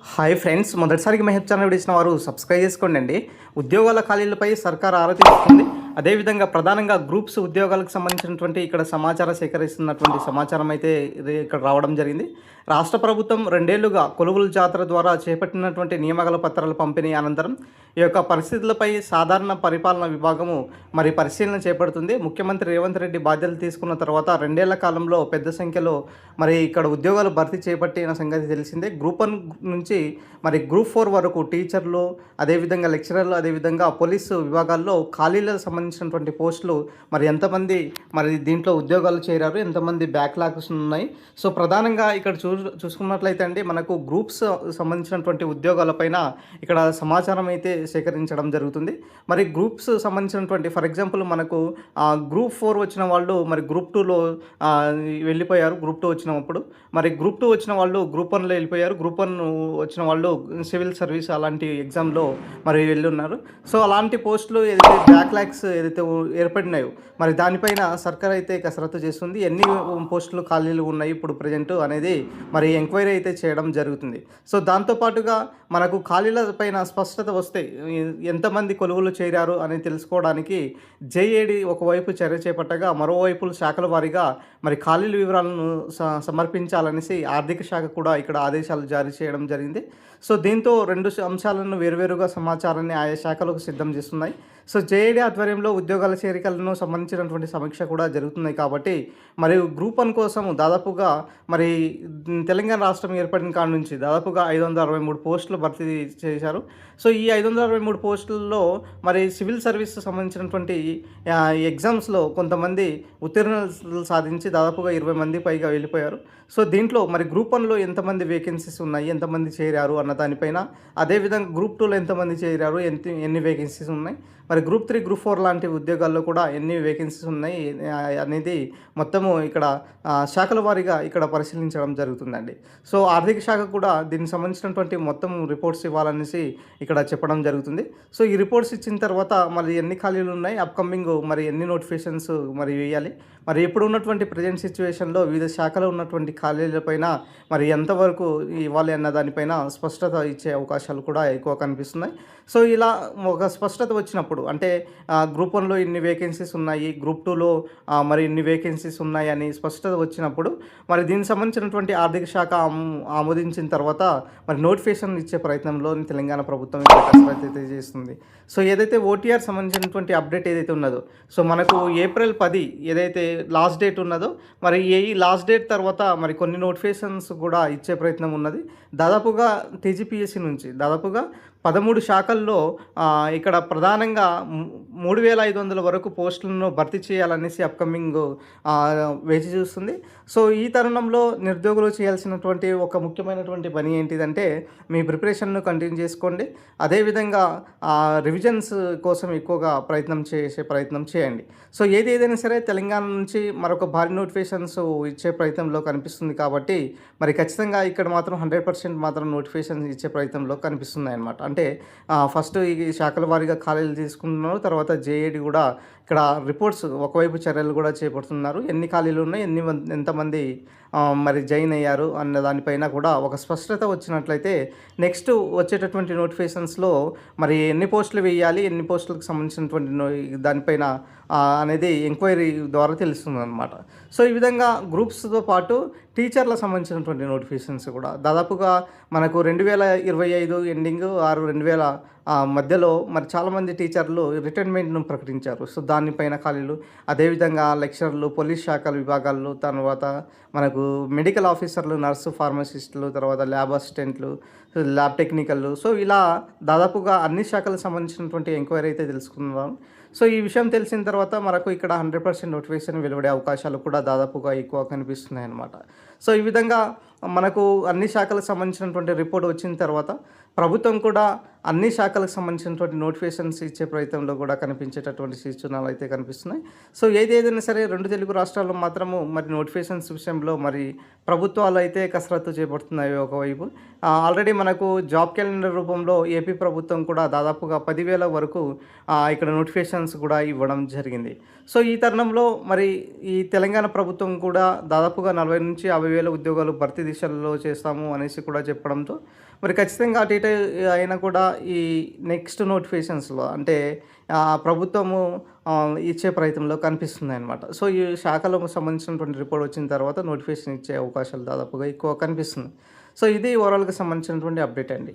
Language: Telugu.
హాయ్ ఫ్రెండ్స్, మొదటిసారికి మహబ్ ఛానల్ ఇచ్చిన వారు సబ్స్క్రైబ్ చేసుకోండి. ఉద్యోగాల ఖాళీలపై సర్కార్ ఆరా తీస్తుంది. అదేవిధంగా ప్రధానంగా గ్రూప్స్ ఉద్యోగాలకు సంబంధించినటువంటి ఇక్కడ సమాచారం సేకరిస్తున్నటువంటి సమాచారం అయితే ఇది ఇక్కడ రావడం జరిగింది. రాష్ట్ర ప్రభుత్వం 2 ఏళ్లుగా కొలువుల జాతర ద్వారా చేపట్టినటువంటి నియామకాల పత్రాల పంపిణీ అనంతరం ఈ యొక్క పరిస్థితులపై సాధారణ పరిపాలన విభాగము మరి పరిశీలన చేపడుతుంది. ముఖ్యమంత్రి రేవంత్ రెడ్డి బాధ్యతలు తీసుకున్న తర్వాత 2 ఏళ్ల కాలంలో పెద్ద సంఖ్యలో మరి ఇక్కడ ఉద్యోగాలు భర్తీ చేపట్టిన సంగతి తెలిసిందే. గ్రూప్ 1 నుంచి మరి గ్రూప్ 4 వరకు టీచర్లు, అదేవిధంగా లెక్చరర్లు, అదేవిధంగా పోలీసు విభాగాల్లో ఖాళీలకు సంబంధించినటువంటి పోస్టులు మరి ఎంతమంది మరి దీంట్లో ఉద్యోగాలు చేరారు, ఎంతమంది బ్యాక్లాగ్స్ ఉన్నాయి. సో ప్రధానంగా ఇక్కడ చూసుకున్నట్లయితే అండి, మనకు గ్రూప్స్ సంబంధించినటువంటి ఉద్యోగాలపైన ఇక్కడ సమాచారం అయితే సేకరించడం జరుగుతుంది. మరి గ్రూప్స్ సంబంధించినటువంటి ఫర్ ఎగ్జాంపుల్ మనకు గ్రూప్ 4 వచ్చిన వాళ్ళు మరి గ్రూప్ 2లో వెళ్ళిపోయారు. గ్రూప్ 2 వచ్చినప్పుడు మరి గ్రూప్ 2 వచ్చిన వాళ్ళు గ్రూప్ 1లో వెళ్ళిపోయారు. గ్రూప్ 1 వచ్చిన వాళ్ళు సివిల్ సర్వీస్ అలాంటి ఎగ్జామ్లో మరి వెళ్ళున్నారు. సో అలాంటి పోస్టులు ఏదైతే బ్యాక్లాగ్స్ ఏదైతే ఏర్పడినాయో మరి దానిపైన సర్కార్ అయితే కసరత్తు చేస్తుంది. ఎన్ని పోస్టులు ఖాళీలు ఉన్నాయి ఇప్పుడు ప్రజెంట్ అనేది మరి ఎంక్వైరీ అయితే చేయడం జరుగుతుంది. సో దాంతోపాటుగా మనకు ఖాళీల పైన స్పష్టత వస్తే ఎంతమంది కొలువులు చేరారు అని తెలుసుకోవడానికి జేఏడి ఒకవైపు చర్య చేపట్టగా మరోవైపు శాఖల వారీగా మరి ఖాళీల వివరాలను సమర్పించాలనేసి ఆర్థిక శాఖ కూడా ఇక్కడ ఆదేశాలు జారీ చేయడం జరిగింది. సో దీంతో 2 అంశాలను వేరువేరుగా సమాచారాన్ని ఆయా శాఖలకు సిద్ధం చేస్తున్నాయి. సో జేఏడీ ఆధ్వర్యంలో ఉద్యోగాల చేరికలను సంబంధించినటువంటి సమీక్ష కూడా జరుగుతున్నాయి. కాబట్టి మరియు గ్రూప్ 1 కోసం దాదాపుగా మరి తెలంగాణ రాష్ట్రం ఏర్పడిన కాడ నుంచి దాదాపుగా 563 పోస్టులు భర్తీ చేశారు. సో ఈ 563 పోస్టుల్లో మరి సివిల్ సర్వీస్ సంబంధించినటువంటి ఎగ్జామ్స్లో కొంతమంది ఉత్తీర్ణతలు సాధించి దాదాపుగా 20 మంది పైగా వెళ్ళిపోయారు. సో దీంట్లో మరి గ్రూప్ 1లో ఎంతమంది వేకెన్సీస్ ఉన్నాయి, ఎంతమంది చేరారు అన్న దానిపైన, అదేవిధంగా గ్రూప్ 2లో ఎంతమంది చేరారు, ఎన్ని వేకెన్సీస్ ఉన్నాయి, మరి గ్రూప్ 3 గ్రూప్ 4 లాంటి ఉద్యోగాల్లో కూడా ఎన్ని వేకెన్సీస్ ఉన్నాయి అనేది మొత్తము ఇక్కడ శాఖల వారీగా ఇక్కడ పరిశీలించడం జరుగుతుందండి. సో ఆర్థిక శాఖ కూడా దీనికి సంబంధించినటువంటి మొత్తం రిపోర్ట్స్ ఇవ్వాలనేసి ఇక్కడ చెప్పడం జరుగుతుంది. సో ఈ రిపోర్ట్స్ ఇచ్చిన తర్వాత మరి ఎన్ని ఖాళీలు ఉన్నాయి, అప్కమింగ్ మరి ఎన్ని నోటిఫికేషన్స్ మరి వేయాలి, మరి ఇప్పుడు ఉన్నటువంటి ప్రజెంట్ సిచ్యువేషన్లో వివిధ శాఖలో ఉన్నటువంటి ఖాళీలపైన మరి ఎంతవరకు ఇవ్వాలి అన్న దానిపైన స్పష్టత ఇచ్చే అవకాశాలు కూడా ఎక్కువ కనిపిస్తున్నాయి. సో ఇలా ఒక స్పష్టత వచ్చినప్పుడు అంటే గ్రూప్ 1లో ఇన్ని వేకెన్సీస్ ఉన్నాయి, గ్రూప్ 2లో మరి ఇన్ని వేకెన్సీస్ ఉన్నాయి అని స్పష్టత వచ్చినప్పుడు మరి దీనికి సంబంధించినటువంటి ఆర్థిక శాఖ ఆమోదించిన తర్వాత మరి నోటిఫికేషన్ ఇచ్చే ప్రయత్నంలో తెలంగాణ ప్రభుత్వం కసరత్తు అయితే చేస్తుంది. సో ఏదైతే ఓటీఆర్ సంబంధించినటువంటి అప్డేట్ ఏదైతే ఉన్నదో, సో మనకు ఏప్రిల్ 10 ఏదైతే లాస్ట్ డేట్ ఉన్నదో మరి ఈ లాస్ట్ డేట్ తర్వాత మరి కొన్ని నోటిఫికేషన్స్ కూడా ఇచ్చే ప్రయత్నం ఉన్నది. దాదాపుగా టీజీపీఎస్సీ నుంచి దాదాపుగా 13 శాఖల్లో ఇక్కడ ప్రధానంగా 3500 వరకు పోస్టులను భర్తీ చేయాలనేసి అప్కమింగ్ వేచి చూస్తుంది. సో ఈ తరుణంలో నిరుద్యోగులు చేయాల్సినటువంటి ఒక ముఖ్యమైనటువంటి పని ఏంటిదంటే మీ ప్రిపరేషన్ను కంటిన్యూ చేసుకోండి. అదేవిధంగా రివిజన్స్ కోసం ఎక్కువగా ప్రయత్నం చేయండి. సో ఏదైనా సరే తెలంగాణ నుంచి మరొక భారీ నోటిఫికేషన్స్ ఇచ్చే ప్రయత్నంలో కనిపిస్తుంది. కాబట్టి మరి ఖచ్చితంగా ఇక్కడ మాత్రం 100% మాత్రం నోటిఫికేషన్స్ ఇచ్చే ప్రయత్నంలో కనిపిస్తున్నాయి అన్నమాట. అంటే ఫస్ట్ ఈ శాఖల వారీగా ఖాళీలు తీసుకుంటున్నారు, తర్వాత జేఏడీ కూడా ఇక్కడ రిపోర్ట్స్ ఒకవైపు చర్యలు కూడా చేపడుతున్నారు. ఎన్ని ఖాళీలు ఉన్నాయి, ఎంతమంది మరి జాయిన్ అయ్యారు అన్న దానిపైన కూడా ఒక స్పష్టత వచ్చినట్లయితే నెక్స్ట్ వచ్చేటటువంటి నోటిఫికేషన్స్లో మరి ఎన్ని పోస్టులు వేయాలి, ఎన్ని పోస్టులకు సంబంధించినటువంటి దానిపైన అనేది ఎంక్వైరీ ద్వారా తెలుస్తుంది అనమాట. సో ఈ విధంగా గ్రూప్స్తో పాటు టీచర్లకు సంబంధించినటువంటి నోటిఫికేషన్స్ కూడా దాదాపుగా మనకు 2025 ఎండింగ్ 2000 మధ్యలో మరి చాలామంది టీచర్లు రిటైర్మెంట్ను ప్రకటించారు. సో దానిపైన ఖాళీలు, అదేవిధంగా లెక్చరర్లు, పోలీస్ శాఖల విభాగాల్లో, తర్వాత మనకు మెడికల్ ఆఫీసర్లు, నర్సు, ఫార్మసిస్టులు, తర్వాత ల్యాబ్ అసిస్టెంట్లు, ల్యాబ్ టెక్నికల్లు, సో ఇలా దాదాపుగా అన్ని శాఖలకు సంబంధించినటువంటి ఎంక్వైరీ అయితే తెలుసుకున్నాం. సో ఈ విషయం తెలిసిన తర్వాత మనకు ఇక్కడ 100% నోటిఫికేషన్ వెలువడే అవకాశాలు కూడా దాదాపుగా ఎక్కువ కనిపిస్తున్నాయి అన్నమాట. సో ఈ విధంగా మనకు అన్ని శాఖలకు సంబంధించినటువంటి రిపోర్ట్ వచ్చిన తర్వాత ప్రభుత్వం కూడా అన్ని శాఖలకు సంబంధించినటువంటి నోటిఫికేషన్స్ ఇచ్చే ప్రయత్నంలో కూడా కనిపించేటటువంటి సూచనలు అయితే కనిపిస్తున్నాయి. సో ఏదైనా సరే 2 తెలుగు రాష్ట్రాల్లో మాత్రము మరి నోటిఫికేషన్స్ విషయంలో మరి ప్రభుత్వాలు అయితే కసరత్తు చేపడుతున్నాయి. ఒకవైపు ఆల్రెడీ మనకు జాబ్ క్యాలెండర్ రూపంలో ఏపీ ప్రభుత్వం కూడా దాదాపుగా 10,000 వరకు ఇక్కడ నోటిఫికేషన్స్ కూడా ఇవ్వడం జరిగింది. సో ఈ తరుణంలో మరి ఈ తెలంగాణ ప్రభుత్వం కూడా దాదాపుగా 40,000 నుంచి 50,000 ఉద్యోగాలు భర్తీ దిశల్లో చేస్తాము అనేసి కూడా చెప్పడంతో మరి ఖచ్చితంగా అటు ఇటు అయినా కూడా ఈ నెక్స్ట్ నోటిఫికేషన్స్‌లో అంటే ప్రభుత్వము ఇచ్చే ప్రయత్నంలో కనిపిస్తుందనమాట. సో, ఈ శాఖలకు సంబంధించినటువంటి రిపోర్ట్ వచ్చిన తర్వాత నోటిఫికేషన్ ఇచ్చే అవకాశాలు దాదాపుగా ఎక్కువ కనిపిస్తుంది. సో, ఇది ఓవరాల్‌గా సంబంధించినటువంటి అప్డేట్ అండి.